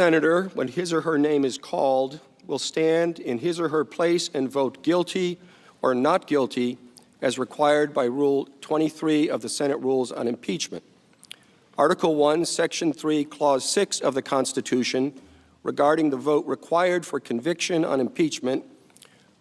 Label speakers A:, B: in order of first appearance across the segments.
A: Senator, when his or her name is called, will stand in his or her place and vote guilty or not guilty as required by Rule 23 of the Senate Rules on Impeachment. Article 1, Section 3, Clause 6 of the Constitution regarding the vote required for conviction on impeachment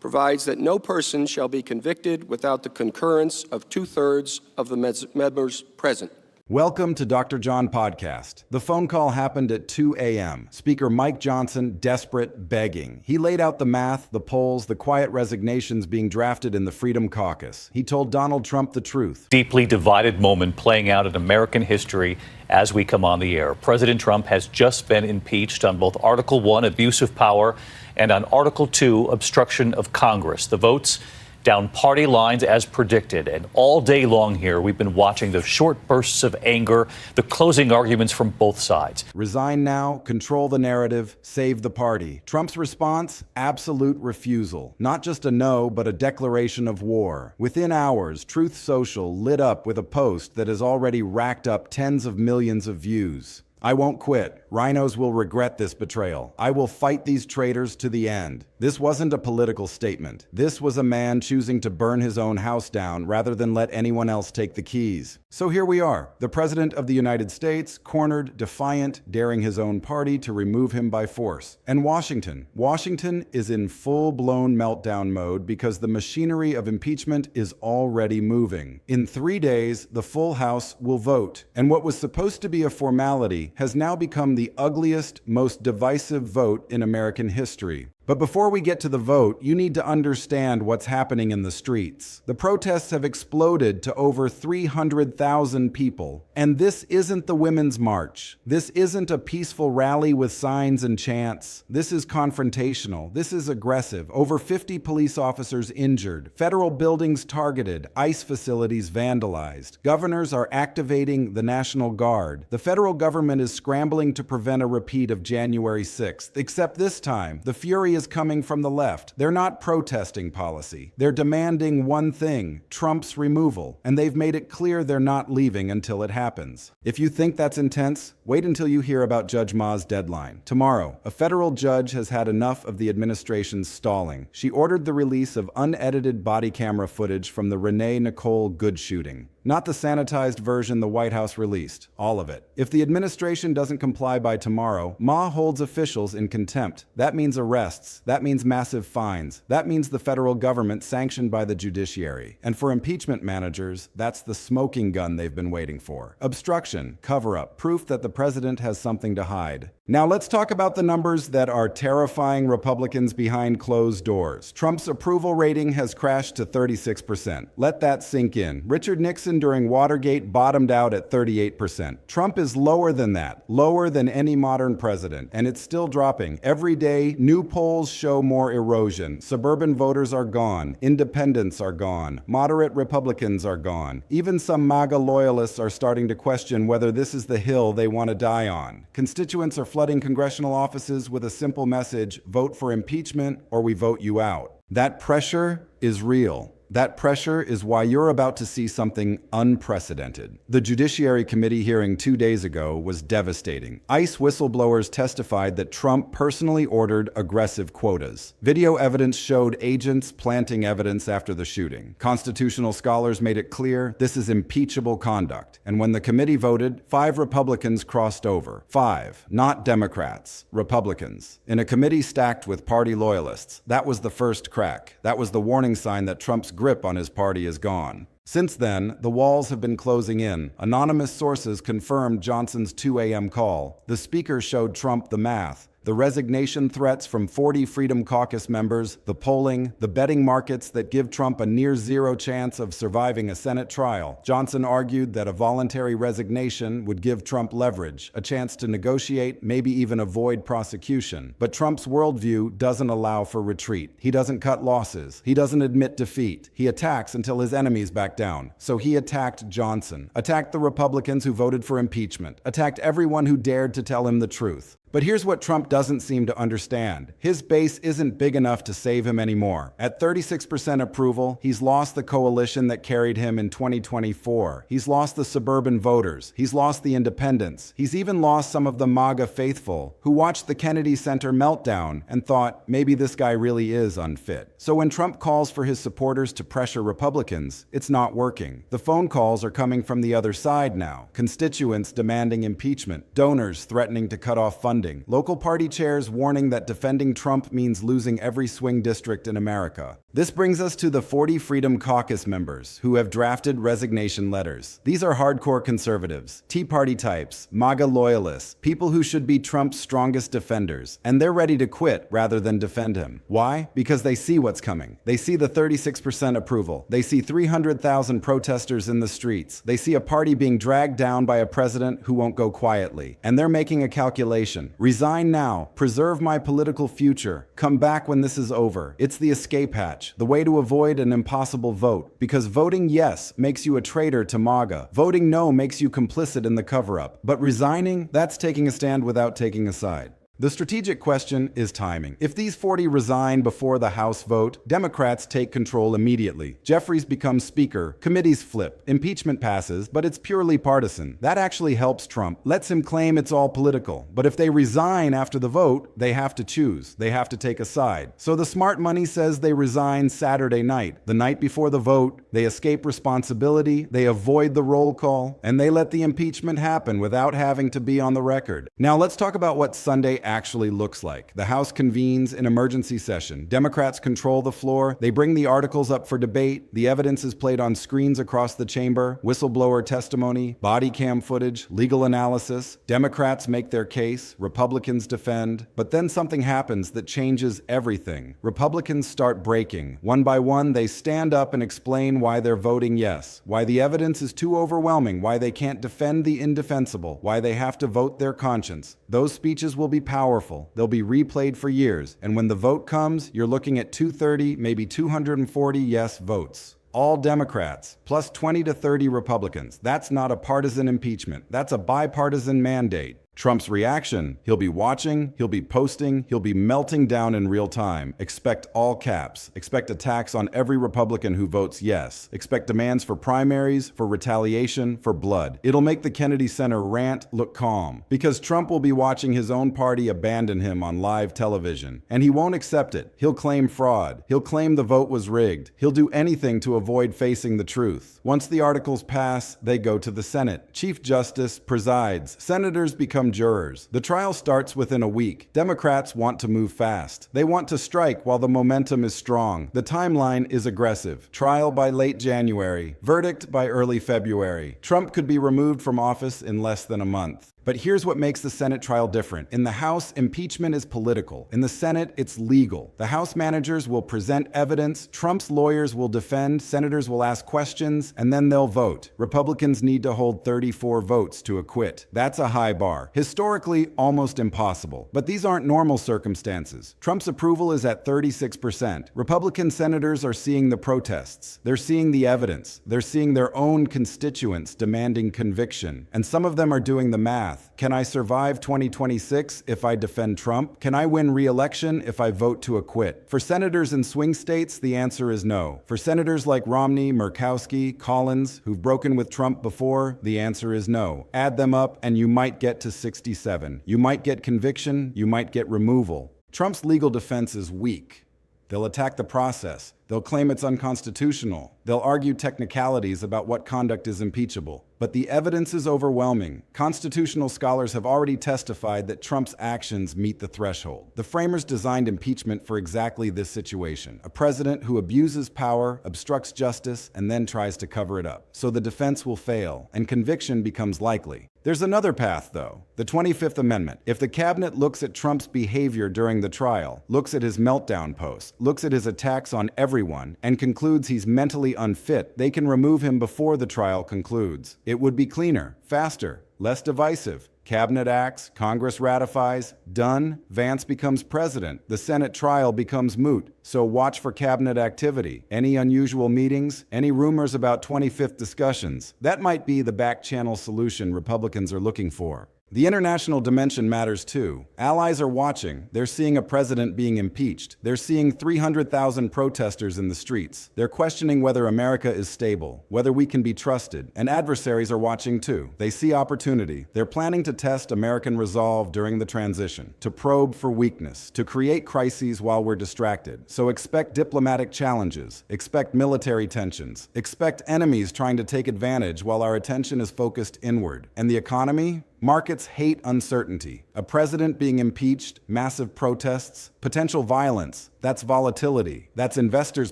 A: provides that no person shall be convicted without the concurrence of 2/3 of the members present.
B: Welcome to Dr. John Podcast. The phone call happened at 2 a.m. Speaker Mike Johnson, desperate, begging. He laid out the math, the polls, the quiet resignations being drafted in the Freedom Caucus. He told Donald Trump the truth.
C: Deeply divided moment playing out in American history as we come on the air. President Trump has just been impeached on both Article 1, abuse of power, and on Article 2, obstruction of Congress. The votes down party lines as predicted. And all day long here, we've been watching the short bursts of anger, the closing arguments from both sides.
B: Resign now, control the narrative, save the party. Trump's response? Absolute refusal. Not just a no, but a declaration of war. Within hours, Truth Social lit up with a post that has already racked up tens of millions of views. I won't quit. Rhinos will regret this betrayal. I will fight these traitors to the end. This wasn't a political statement. This was a man choosing to burn his own house down rather than let anyone else take the keys. So here we are, the President of the United States, cornered, defiant, daring his own party to remove him by force. And Washington is in full-blown meltdown mode because the machinery of impeachment is already moving. In 3 days, the full House will vote. And what was supposed to be a formality has now become the ugliest, most divisive vote in American history. But before we get to the vote, you need to understand what's happening in the streets. The protests have exploded to over 300,000 people. And this isn't the Women's March. This isn't a peaceful rally with signs and chants. This is confrontational. This is aggressive. Over 50 police officers injured. Federal buildings targeted. ICE facilities vandalized. Governors are activating the National Guard. The federal government is scrambling to prevent a repeat of January 6th. Except this time, the fury is coming from the left. They're not protesting policy. They're demanding one thing, Trump's removal. And they've made it clear they're not leaving until it happens. If you think that's intense, wait until you hear about Judge Ma's deadline. Tomorrow, a federal judge has had enough of the administration's stalling. She ordered the release of unedited body camera footage from the Renee Nicole Good shooting. Not the sanitized version the White House released, all of it. If the administration doesn't comply by tomorrow, Ma holds officials in contempt. That means arrests. That means massive fines. That means the federal government sanctioned by the judiciary. And for impeachment managers, that's the smoking gun they've been waiting for. Obstruction, cover-up, proof that the president has something to hide. Now let's talk about the numbers that are terrifying Republicans behind closed doors. Trump's approval rating has crashed to 36%. Let that sink in. Richard Nixon during Watergate bottomed out at 38%. Trump is lower than that, lower than any modern president, and it's still dropping. Every day, new polls show more erosion. Suburban voters are gone. Independents are gone. Moderate Republicans are gone. Even some MAGA loyalists are starting to question whether this is the hill they want to die on. Constituents are flooding congressional offices with a simple message: vote for impeachment or we vote you out. That pressure is real. That pressure is why you're about to see something unprecedented. The Judiciary Committee hearing 2 days ago was devastating. ICE whistleblowers testified that Trump personally ordered aggressive quotas. Video evidence showed agents planting evidence after the shooting. Constitutional scholars made it clear this is impeachable conduct. And when the committee voted, 5 Republicans crossed over. 5, not Democrats, Republicans. In a committee stacked with party loyalists, that was the first crack. That was the warning sign that Trump's grip on his party is gone. Since then, the walls have been closing in. Anonymous sources confirmed Johnson's 2 a.m. call. The speaker showed Trump the math. The resignation threats from 40 Freedom Caucus members, the polling, the betting markets that give Trump a near-zero chance of surviving a Senate trial. Johnson argued that a voluntary resignation would give Trump leverage, a chance to negotiate, maybe even avoid prosecution. But Trump's worldview doesn't allow for retreat. He doesn't cut losses. He doesn't admit defeat. He attacks until his enemies back down. So he attacked Johnson, attacked the Republicans who voted for impeachment, attacked everyone who dared to tell him the truth. But here's what Trump doesn't seem to understand. His base isn't big enough to save him anymore. At 36% approval, he's lost the coalition that carried him in 2024. He's lost the suburban voters. He's lost the independents. He's even lost some of the MAGA faithful who watched the Kennedy Center meltdown and thought, maybe this guy really is unfit. So when Trump calls for his supporters to pressure Republicans, it's not working. The phone calls are coming from the other side now. Constituents demanding impeachment. Donors threatening to cut off funding. Local party chairs warning that defending Trump means losing every swing district in America. This brings us to the 40 Freedom Caucus members who have drafted resignation letters. These are hardcore conservatives, Tea Party types, MAGA loyalists, people who should be Trump's strongest defenders, and they're ready to quit rather than defend him. Why? Because they see what's coming. They see the 36% approval. They see 300,000 protesters in the streets. They see a party being dragged down by a president who won't go quietly. And they're making a calculation. Resign now. Preserve my political future. Come back when this is over. It's the escape hatch. The way to avoid an impossible vote. Because voting yes makes you a traitor to MAGA. Voting no makes you complicit in the cover-up. But resigning, that's taking a stand without taking a side. The strategic question is timing. If these 40 resign before the House vote, Democrats take control immediately. Jeffries becomes Speaker, committees flip, impeachment passes, but it's purely partisan. That actually helps Trump, lets him claim it's all political. But if they resign after the vote, they have to choose. They have to take a side. So the smart money says they resign Saturday night. The night before the vote, they escape responsibility, they avoid the roll call, and they let the impeachment happen without having to be on the record. Now let's talk about what Sunday actually looks like. The House convenes in emergency session. Democrats control the floor. They bring the articles up for debate. The evidence is played on screens across the chamber. Whistleblower testimony, body cam footage, legal analysis. Democrats make their case. Republicans defend. But then something happens that changes everything. Republicans start breaking. One by one, they stand up and explain why they're voting yes, why the evidence is too overwhelming, why they can't defend the indefensible, why they have to vote their conscience. Those speeches will be powerful. They'll be replayed for years. And when the vote comes, you're looking at 230, maybe 240 yes votes. All Democrats, plus 20 to 30 Republicans. That's not a partisan impeachment. That's a bipartisan mandate. Trump's reaction, he'll be watching, he'll be posting, he'll be melting down in real time. Expect all caps. Expect attacks on every Republican who votes yes. Expect demands for primaries, for retaliation, for blood. It'll make the Kennedy Center rant look calm, because Trump will be watching his own party abandon him on live television. And he won't accept it. He'll claim fraud. He'll claim the vote was rigged. He'll do anything to avoid facing the truth. Once the articles pass, they go to the Senate. Chief Justice presides. Senators become jurors. The trial starts within a week. Democrats want to move fast. They want to strike while the momentum is strong. The timeline is aggressive. Trial by late January. Verdict by early February. Trump could be removed from office in less than a month. But here's what makes the Senate trial different. In the House, impeachment is political. In the Senate, it's legal. The House managers will present evidence, Trump's lawyers will defend, senators will ask questions, and then they'll vote. Republicans need to hold 34 votes to acquit. That's a high bar. Historically, almost impossible. But these aren't normal circumstances. Trump's approval is at 36%. Republican senators are seeing the protests. They're seeing the evidence. They're seeing their own constituents demanding conviction. And some of them are doing the math. Can I survive 2026 if I defend Trump? Can I win re-election if I vote to acquit? For senators in swing states, the answer is no. For senators like Romney, Murkowski, Collins, who've broken with Trump before, the answer is no. Add them up and you might get to 67. You might get conviction, you might get removal. Trump's legal defense is weak. They'll attack the process. They'll claim it's unconstitutional. They'll argue technicalities about what conduct is impeachable. But the evidence is overwhelming. Constitutional scholars have already testified that Trump's actions meet the threshold. The framers designed impeachment for exactly this situation. A president who abuses power, obstructs justice, and then tries to cover it up. So the defense will fail, and conviction becomes likely. There's another path, though, the 25th Amendment. If the cabinet looks at Trump's behavior during the trial, looks at his meltdown posts, looks at his attacks on everyone, and concludes he's mentally unfit, they can remove him before the trial concludes. It would be cleaner, faster, less divisive. Cabinet acts, Congress ratifies, done, Vance becomes president, the Senate trial becomes moot. So watch for cabinet activity, any unusual meetings, any rumors about 25th discussions. That might be the back channel solution Republicans are looking for. The international dimension matters too. Allies are watching. They're seeing a president being impeached. They're seeing 300,000 protesters in the streets. They're questioning whether America is stable, whether we can be trusted. And adversaries are watching too. They see opportunity. They're planning to test American resolve during the transition, to probe for weakness, to create crises while we're distracted. So expect diplomatic challenges, expect military tensions, expect enemies trying to take advantage while our attention is focused inward. And the economy? Markets hate uncertainty. A president being impeached, massive protests, potential violence, that's volatility. That's investors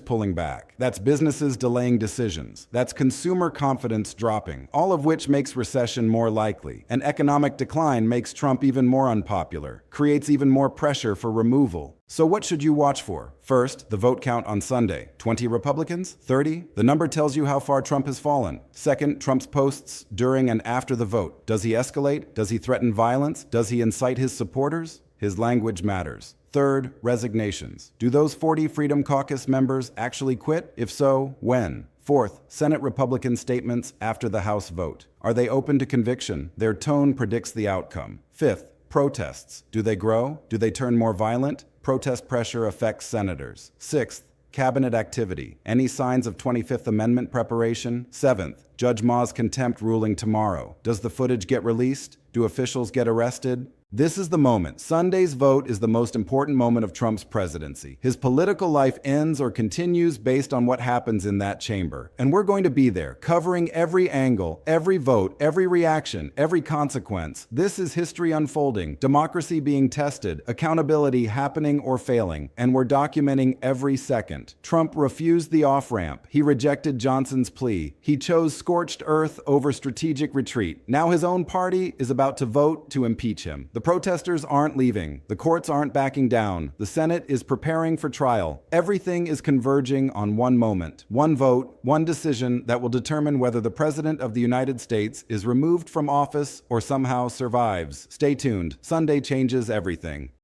B: pulling back. That's businesses delaying decisions. That's consumer confidence dropping, all of which makes recession more likely. And economic decline makes Trump even more unpopular, creates even more pressure for removal. So what should you watch for? First, the vote count on Sunday. 20 Republicans? 30? The number tells you how far Trump has fallen. Second, Trump's posts during and after the vote. Does he escalate? Does he threaten violence? Does he incite his supporters? His language matters. Third, resignations. Do those 40 Freedom Caucus members actually quit? If so, when? Fourth, Senate Republican statements after the House vote. Are they open to conviction? Their tone predicts the outcome. Fifth, protests. Do they grow? Do they turn more violent? Protest pressure affects senators. Sixth, cabinet activity. Any signs of 25th Amendment preparation? Seventh, Judge Ma's contempt ruling tomorrow. Does the footage get released? Do officials get arrested? This is the moment. Sunday's vote is the most important moment of Trump's presidency. His political life ends or continues based on what happens in that chamber. And we're going to be there, covering every angle, every vote, every reaction, every consequence. This is history unfolding, democracy being tested, accountability happening or failing, and we're documenting every second. Trump refused the off-ramp. He rejected Johnson's plea. He chose scorched earth over strategic retreat. Now his own party is about to vote to impeach him. The protesters aren't leaving. The courts aren't backing down. The Senate is preparing for trial. Everything is converging on one moment, one vote, one decision that will determine whether the President of the United States is removed from office or somehow survives. Stay tuned. Sunday changes everything.